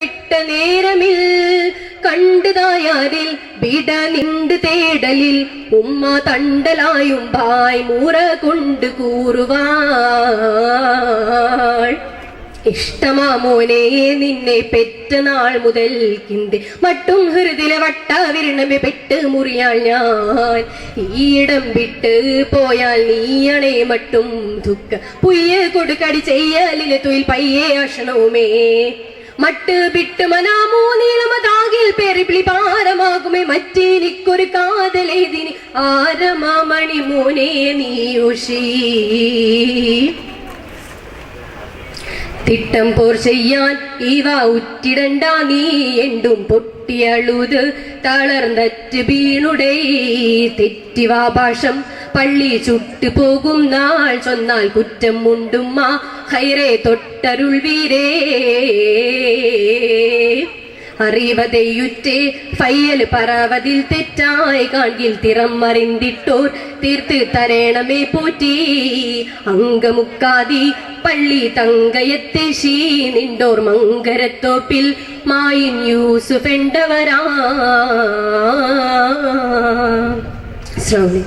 ഇട്ട നേരമിൽ കണ്ടുതായാരിൽ വിട നിണ്ട് തേടലിൽ ഉമ്മ തണ്ടലായും ഭായ് മൂറ കൊണ്ട് കൂറുവാൾ ഇഷ്ടമാ മോനെ നിന്നെ പെറ്റ നാൾ മുതൽക്കിന്റെ മട്ടും ഹൃദിലെ വട്ടാവിരണമെ പെട്ട് മുറിയാൽ ഞാൻ ഈയിടം വിട്ട് പോയാൽ നീയണേ മട്ടും ദുഃഖ പുയ്യ കൊടുക്കടി ചെയ്യലിലെ തൊഴിൽ പയ്യെ അഷണവുമേ മട്ട് വിട്ട് മനാമോ നീളമതാകിൽ പെരിപ്പിളി പാരമാകുമേ മറ്റേനിക്കൊരു കാതലേതിനി ആരമാമണി മോനെ നീയുഷീ തിട്ടം പോർ ചെയ്യാൻ ഇവ ഉറ്റിടണ്ട നീ എണ്ടും പൊട്ടിയളുത് തളർന്നറ്റ് വീണുടേ തെറ്റിവാ ഭാഷം പള്ളി ചുട്ടു പോകും നാൾ ചൊന്നാൽ കുറ്റം മുണ്ടുമ്മ ഹൈറേ തൊട്ടരുൾ വീരേ അറിവതയുറ്റേ ഫയ്യൽ പറവതിൽ തെറ്റായി കാണിൽ തിറം മറിന്തിട്ടോർ തീർത്ത് തരേണമേ പോറ്റി അങ്കമുക്കാതി പള്ളി തങ്കയത്തെ ശീ നിണ്ടോർ മങ്കരത്തോപ്പിൽ മായിൻ യൂസുഫ് എണ്ടവരാ ശ്രവണി